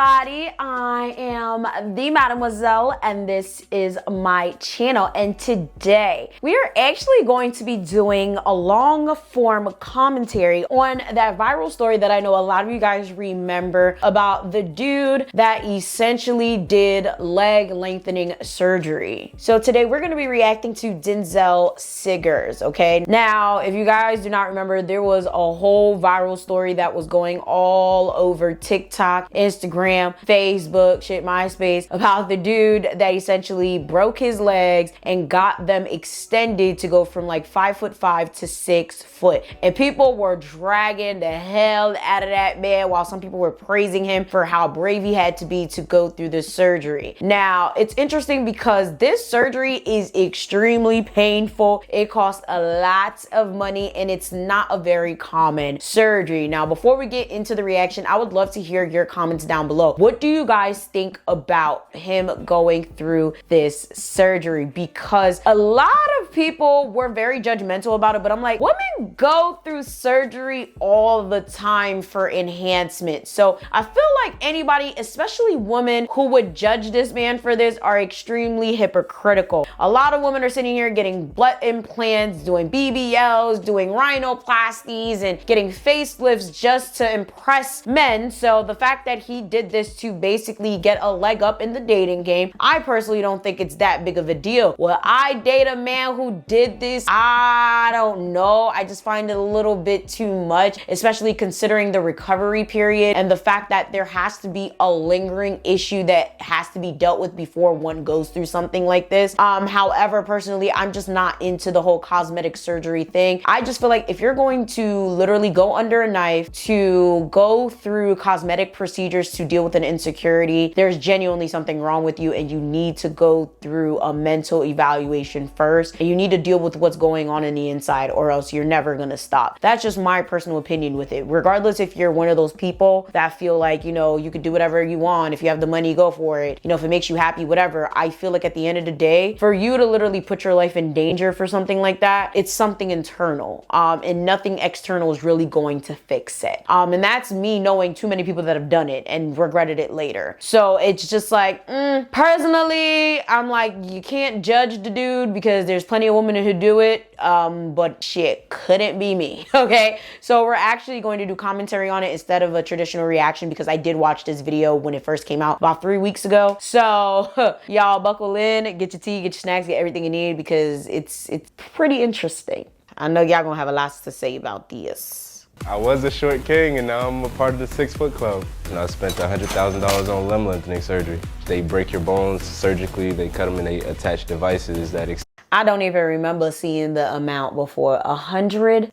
everybody, I am the Mademoiselle and this is my channel, and today we are actually going to be doing a long form commentary on that viral story that I know a lot of you guys remember about the dude that essentially did leg lengthening surgery. So today we're going to be reacting to Denzel Siggers, okay? Now, if you guys do not remember, there was a whole viral story that was going all over TikTok, Instagram, Facebook, MySpace, about the dude that essentially broke his legs and got them extended to go from like 5'5" to 6 foot. And people were dragging the hell out of that man, while some people were praising him for how brave he had to be to go through this surgery. Now, it's interesting because this surgery is extremely painful. It costs a lot of money and it's not a very common surgery. Now, before we get into the reaction, I would love to hear your comments down below. What do you guys think about him going through this surgery? Because a lot of people were very judgmental about it, but I'm like, women go through surgery all the time for enhancement. So I feel like anybody, especially women, who would judge this man for this are extremely hypocritical. A lot of women are sitting here getting butt implants, doing BBLs, doing rhinoplasties, and getting facelifts just to impress men. So the fact that he did this to basically get a leg up in the dating game, I personally don't think it's that big of a deal. Will I date a man who did this? I don't know. I just find it a little bit too much, especially considering the recovery period and the fact that there has to be a lingering issue that has to be dealt with before one goes through something like this. However, personally, I'm just not into the whole cosmetic surgery thing. I just feel like if you're going to literally go under a knife to go through cosmetic procedures to deal with an insecurity, there's genuinely something wrong with you and you need to go through a mental evaluation first, and you need to deal with what's going on in the inside, or else you're never gonna stop. That's just my personal opinion with it. Regardless if you're one of those people that feel like, you know, you could do whatever you want, if you have the money, go for it, you know, if it makes you happy, whatever. I feel like at the end of the day, for you to literally put your life in danger for something like that, it's something internal, and nothing external is really going to fix it. And that's me knowing too many people that have done it and regretted it later. So it's just like, personally, I'm like, you can't judge the dude because there's plenty of women who do it, but shit, couldn't be me. Okay, so we're actually going to do commentary on it instead of a traditional reaction, because I did watch this video when it first came out about 3 weeks ago. So y'all buckle in, get your tea, get your snacks, get everything you need, because it's pretty interesting. I know y'all gonna have a lot to say about this. I was a short king and now I'm a part of the 6 foot club. And I spent $100,000 on limb lengthening surgery. They break your bones surgically, they cut them and they attach devices that I don't even remember seeing the amount before. $100,000?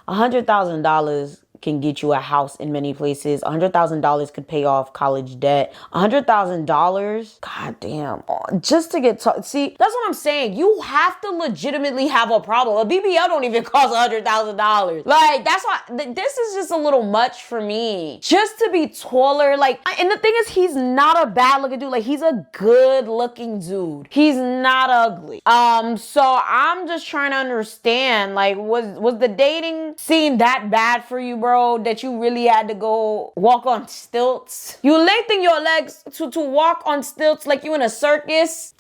$100,000 can get you a house in many places. $100,000 could pay off college debt. $100,000, god damn, just to get see, that's what I'm saying. You have to legitimately have a problem. A BBL don't even cost $100,000. Like, that's why this is just a little much for me. Just to be taller, like, and the thing is, he's not a bad looking dude. Like, he's a good looking dude. He's not ugly. So I'm just trying to understand, like, was the dating scene that bad for you, bro, that you really had to go walk on stilts? You lengthen your legs to walk on stilts like you in a circus?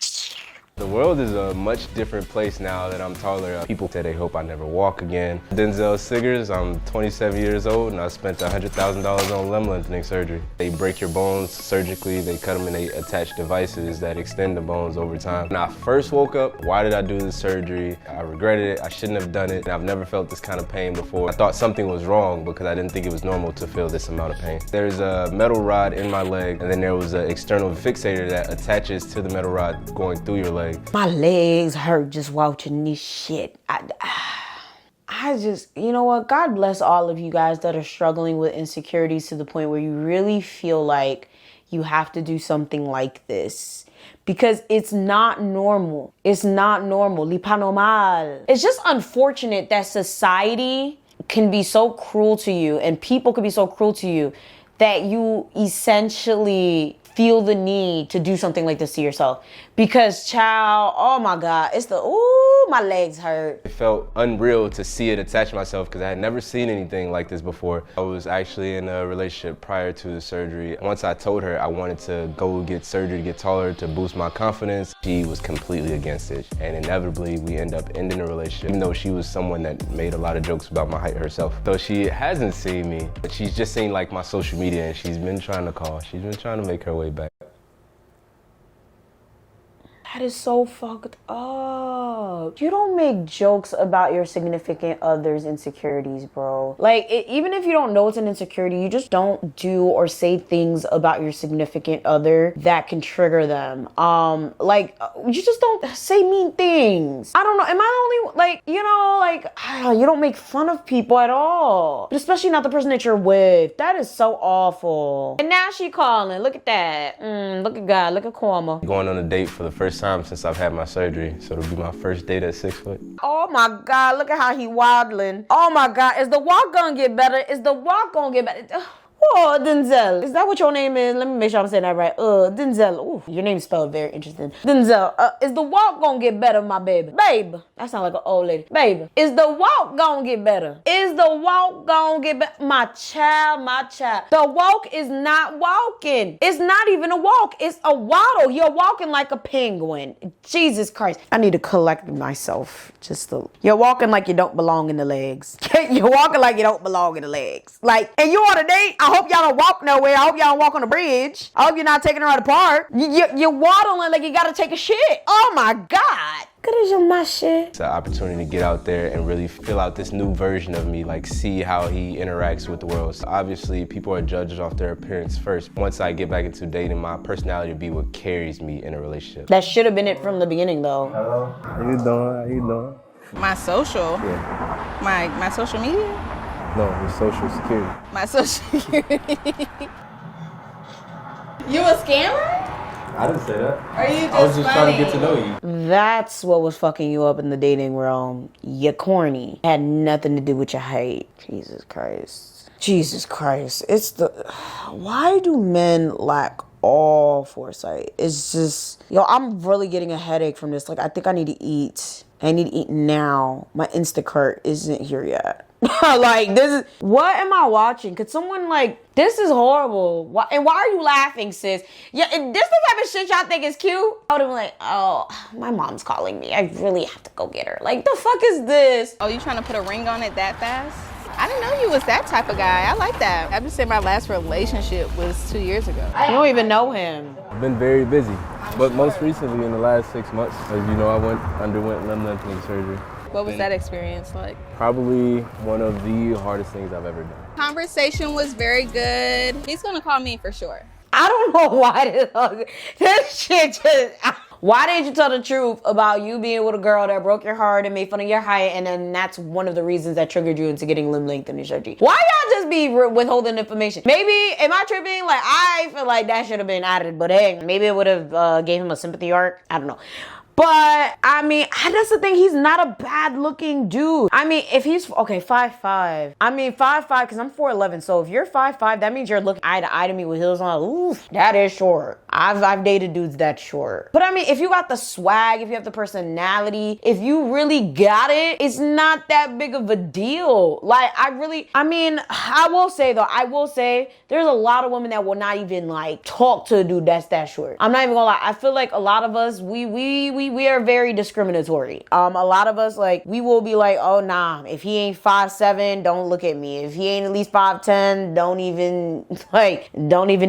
The world is a much different place now that I'm taller. People say they hope I never walk again. Denzel Siggers, I'm 27 years old and I spent $100,000 on limb lengthening surgery. They break your bones surgically, they cut them and they attach devices that extend the bones over time. When I first woke up, why did I do this surgery? I regretted it, I shouldn't have done it. I've never felt this kind of pain before. I thought something was wrong because I didn't think it was normal to feel this amount of pain. There's a metal rod in my leg, and then there was an external fixator that attaches to the metal rod going through your leg. My legs hurt just watching this shit. I just, you know what? God bless all of you guys that are struggling with insecurities to the point where you really feel like you have to do something like this. Because it's not normal. It's not normal. Li pas normal. It's just unfortunate that society can be so cruel to you and people can be so cruel to you that you essentially feel the need to do something like this to yourself? Because child, oh my God, it's the, ooh, my legs hurt. It felt unreal to see it attach myself because I had never seen anything like this before. I was actually in a relationship prior to the surgery. Once I told her I wanted to go get surgery to get taller to boost my confidence, she was completely against it. And inevitably we end up ending the relationship, even though she was someone that made a lot of jokes about my height herself. So she hasn't seen me, but she's just seen like my social media and she's been trying to call. She's been trying to make her way back. That is so fucked up. You don't make jokes about your significant other's insecurities, bro. Like, even if you don't know it's an insecurity, you just don't do or say things about your significant other that can trigger them. You just don't say mean things. I don't know. Am I the only, like, you know, like, you don't make fun of people at all. But especially not the person that you're with. That is so awful. And now she calling. Look at that. Look at God. Look at Karma. Going on a date for the first time since I've had my surgery, so it'll be my first date at 6 foot. Oh my God, look at how he waddling. Oh my God, is the walk gonna get better? Is the walk gonna get better? Oh, Denzel. Is that what your name is? Let me make sure I'm saying that right. Denzel. Ooh, your name is spelled very interesting. Denzel, is the walk gonna get better, my baby? Babe. That sounds like an old lady. Baby, is the walk gonna get better? Is the walk gonna get better? My child, my child. The walk is not walking. It's not even a walk. It's a waddle. You're walking like a penguin. Jesus Christ. I need to collect myself. You're walking like you don't belong in the legs. You're walking like you don't belong in the legs. Like, and you on a date? I hope y'all don't walk nowhere. I hope y'all don't walk on the bridge. I hope you're not taking her out of the park. You're waddling like you gotta take a shit. Oh my God. Good as your my shit. It's an opportunity to get out there and really fill out this new version of me, like see how he interacts with the world. So obviously people are judged off their appearance first. Once I get back into dating, my personality will be what carries me in a relationship. That should have been it from the beginning though. Hello, how you doing? How you doing? My social? Yeah. My social media? No, your social security. My social security. You a scammer? I didn't say that. Or are you just I was just funny? trying to get to know you. That's what was fucking you up in the dating realm. You're corny. Had nothing to do with your height. Jesus Christ. Jesus Christ. Why do men lack all foresight? It's just, I'm really getting a headache from this. Like, I think I need to eat. I need to eat now. My Instacart isn't here yet. Like, what am I watching? Could someone, this is horrible. Why are you laughing, sis? Yeah, this the type of shit y'all think is cute? I would've been like, oh, my mom's calling me. I really have to go get her. Like, the fuck is this? Oh, you trying to put a ring on it that fast? I didn't know you was that type of guy. I like that. I just say my last relationship was 2 years ago. You don't even know him. I've been very busy, but most recently in the last 6 months, as you know, I underwent limb lengthening surgery. What was that experience like? Probably one of the hardest things I've ever done. Conversation was very good. He's gonna call me for sure. I don't know why this shit just... Why didn't you tell the truth about you being with a girl that broke your heart and made fun of your height, and then that's one of the reasons that triggered you into getting limb lengthening surgery? Why y'all just be withholding information? Maybe, am I tripping? Like, I feel like that should have been added, but hey, maybe it would have gave him a sympathy arc. I don't know. But, I mean, that's the thing. He's not a bad-looking dude. I mean, if he's, 5'5". I mean, 5'5", because I'm 4'11". So if you're 5'5", that means you're looking eye to eye to me with heels on. Ooh, that is short. I've dated dudes that short. But, I mean, if you got the swag, if you have the personality, if you really got it, it's not that big of a deal. Like, I will say, there's a lot of women that will not even, talk to a dude that's that short. I'm not even gonna lie. I feel like a lot of us, we are very discriminatory. A lot of us, we will be like, oh nah, if he ain't 5'7", don't look at me. If he ain't at least 5'10", don't even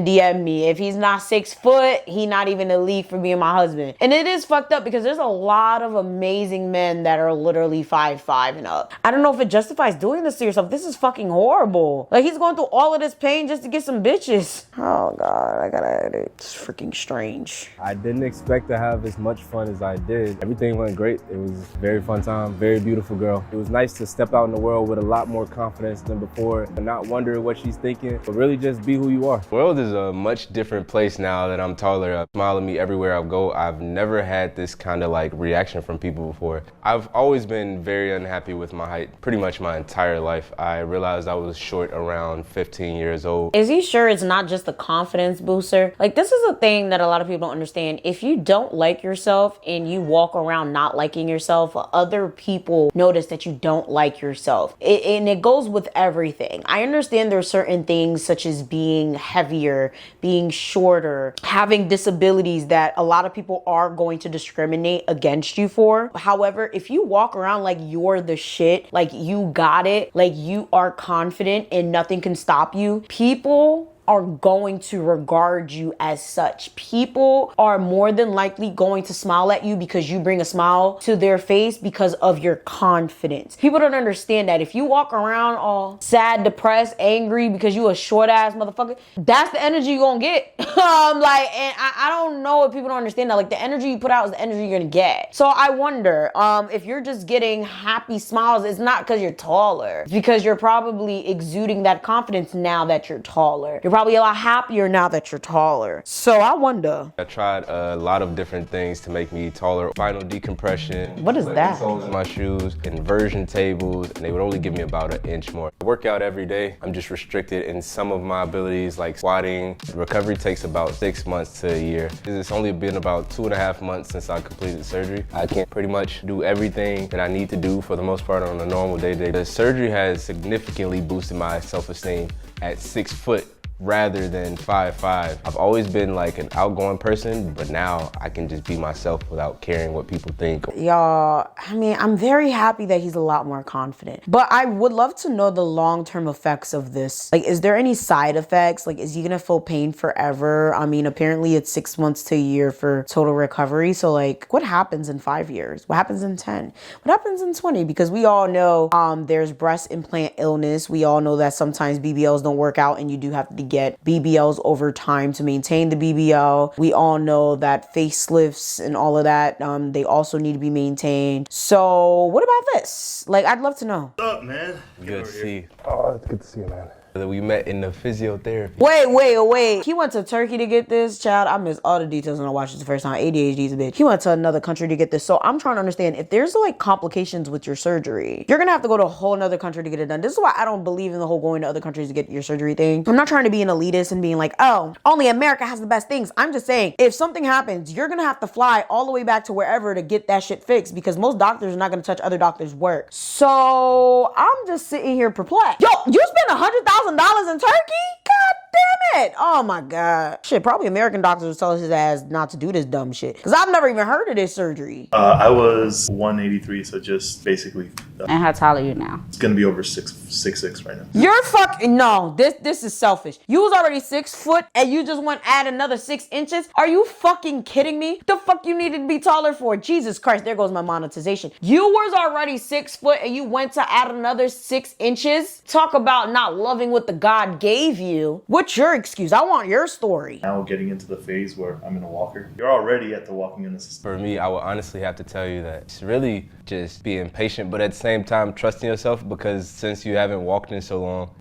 DM me. If he's not 6 foot, he not even elite for being my husband. And it is fucked up because there's a lot of amazing men that are literally 5'5" and up. I don't know if it justifies doing this to yourself. This is fucking horrible. Like, he's going through all of this pain just to get some bitches. Oh God, I gotta edit. It's freaking strange. I didn't expect to have as much fun as I I did. Everything went great. It was a very fun time, very beautiful girl. It was nice to step out in the world with a lot more confidence than before and not wonder what she's thinking, but really just be who you are. The world is a much different place now that I'm taller. Smile at me everywhere I go. I've never had this kind of like reaction from people before. I've always been very unhappy with my height pretty much my entire life. I realized I was short around 15 years old. Is he sure it's not just a confidence booster? Like, this is a thing that a lot of people don't understand. If you don't like yourself and you walk around not liking yourself, other people notice that you don't like yourself. And it goes with everything. I understand there are certain things such as being heavier, being shorter, having disabilities that a lot of people are going to discriminate against you for. However, if you walk around like you're the shit, like you got it, like you are confident and nothing can stop you, people are going to regard you as such. People are more than likely going to smile at you because you bring a smile to their face because of your confidence. People don't understand that if you walk around all sad, depressed, angry because you a short ass motherfucker, that's the energy you're gonna get. And I don't know if people don't understand that. Like, the energy you put out is the energy you're gonna get. So I wonder if you're just getting happy smiles, it's not because you're taller. It's because you're probably exuding that confidence now that you're taller. You're probably a lot happier now that you're taller. So I wonder. I tried a lot of different things to make me taller. Final decompression. What is that? Soles in my shoes, inversion tables, and they would only give me about an inch more. I work out every day. I'm just restricted in some of my abilities like squatting. Recovery takes about 6 months to a year. It's only been about 2.5 months since I completed surgery. I can pretty much do everything that I need to do for the most part on a normal day-to-day. The surgery has significantly boosted my self-esteem at 6 foot. Rather than 5'5". I've always been like an outgoing person, but now I can just be myself without caring what people think. Y'all, I mean, I'm very happy that he's a lot more confident, but I would love to know the long-term effects of this. Like, is there any side effects? Like, is he gonna feel pain forever? I mean, apparently it's 6 months to a year for total recovery. So like, what happens in 5 years? What happens in 10? What happens in 20? Because we all know there's breast implant illness. We all know that sometimes BBLs don't work out and you do have to get BBLs over time to maintain the BBL. We all know that facelifts and all of that, they also need to be maintained. So what about this? Like, I'd love to know. What's up, man? Good to see you. Oh, it's good to see you, man. We met in the physiotherapy. Wait. He went to Turkey to get this. Child, I missed all the details when I watched this the first time. ADHD's a bitch. He went to another country to get this. So I'm trying to understand, if there's like complications with your surgery, you're gonna have to go to a whole nother country to get it done. This is why I don't believe in the whole going to other countries to get your surgery thing. I'm not trying to be an elitist and being like, oh, only America has the best things. I'm just saying, if something happens, you're gonna have to fly all the way back to wherever to get that shit fixed, because most doctors are not gonna touch other doctors' work. So I'm just sitting here perplexed. Yo, you spent $100,000 in Turkey? God damn it. Oh my God. Shit, probably American doctors will tell his ass not to do this dumb shit, because I've never even heard of this surgery. I was 183, so just basically. And how tall are you now? It's gonna be over 6'6" right now. You're fucking, no, this is selfish. You was already 6 foot and you just want to add another 6 inches? Are you fucking kidding me? The fuck you needed to be taller for? Jesus Christ, there goes my monetization. You was already 6 foot and you went to add another 6 inches? Talk about not loving what the God gave you. What's your excuse? I want your story. Now getting into the phase where I'm in a walker. You're already at the walking in assistant. For me, I would honestly have to tell you that it's really just being patient, but at the same time trusting yourself, because since you haven't walked in so long,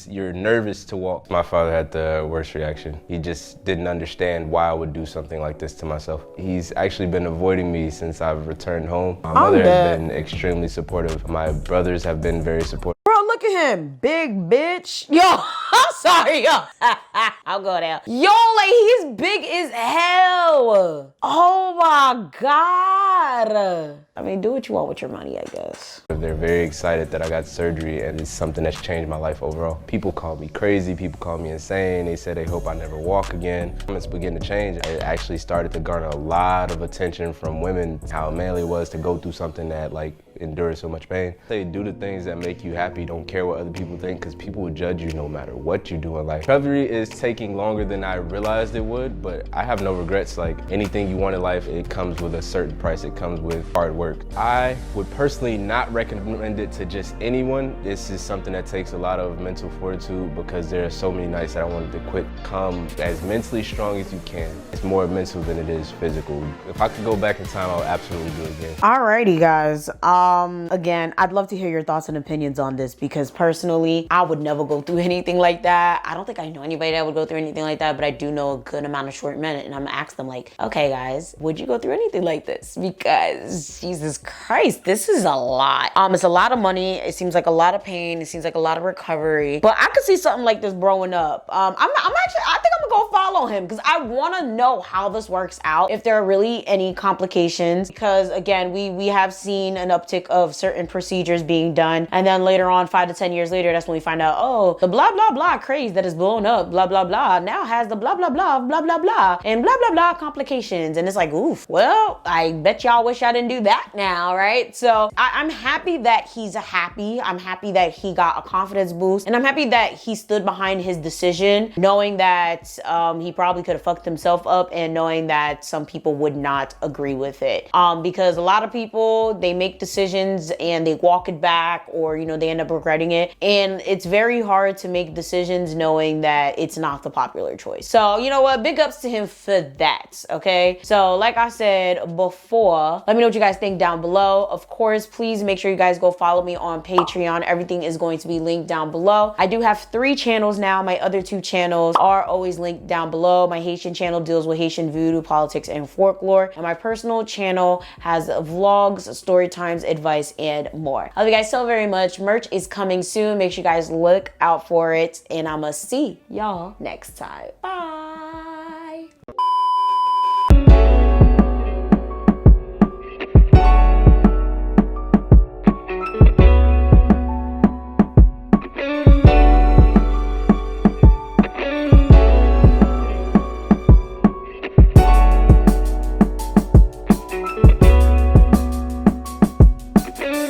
you're nervous to walk. My father had the worst reaction. He just didn't understand why I would do something like this to myself. He's actually been avoiding me since I've returned home. My mother has been extremely supportive. My brothers have been very supportive. Bro, look at him. Big bitch. Yo, I'm sorry, yo. I'll go there. Yo, like, he's big as hell. Oh my God. I mean, do what you want with your money, I guess. They're very excited that I got surgery, and it's something that's changed my life overall. People call me crazy, people call me insane. They said they hope I never walk again. It's beginning to change. It actually started to garner a lot of attention from women, how manly it was to go through something that, like, endure so much pain. They do the things that make you happy. Don't care what other people think, because people will judge you no matter what you do in life. Recovery is taking longer than I realized it would, but I have no regrets. Like anything you want in life, it comes with a certain price. It comes with hard work. I would personally not recommend it to just anyone. This is something that takes a lot of mental fortitude, because there are so many nights that I wanted to quit. Come as mentally strong as you can. It's more mental than it is physical. If I could go back in time, I would absolutely do it again. Alrighty, guys. Again, I'd love to hear your thoughts and opinions on this, because personally, I would never go through anything like that. I don't think I know anybody that would go through anything like that, but I do know a good amount of short men, and I'm gonna ask them like, okay, guys, would you go through anything like this? Because Jesus Christ, this is a lot. It's a lot of money. It seems like a lot of pain. It seems like a lot of recovery. But I could see something like this growing up. I think I'm gonna go follow him, because I want to know how this works out, if there are really any complications, because again, we have seen an uptick of certain procedures being done, and then later on, 5 to 10 years later, that's when we find out, oh, the blah blah blah craze that is blown up, blah blah blah, now has the blah blah blah blah blah blah and blah blah blah complications. And it's like, oof, well, I bet y'all wish I didn't do that now, right? So I'm happy that he's happy. I'm happy that he got a confidence boost, and I'm happy that he stood behind his decision, knowing that he probably could have fucked himself up, and knowing that some people would not agree with it. Because a lot of people, they make decisions and they walk it back, or they end up regretting it, and it's very hard to make decisions knowing that it's not the popular choice. So you know what, big ups to him for that. Okay, so like I said before, let me know what you guys think down below. Of course, please make sure you guys go follow me on Patreon. Everything is going to be linked down below. I do have 3 channels now. My other 2 channels are always linked down below. My Haitian channel deals with Haitian voodoo, politics, and folklore, and my personal channel has vlogs, story times, advice, and more. I love you guys so very much. Merch is coming soon. Make sure you guys look out for it, and I'ma see y'all next time. Bye.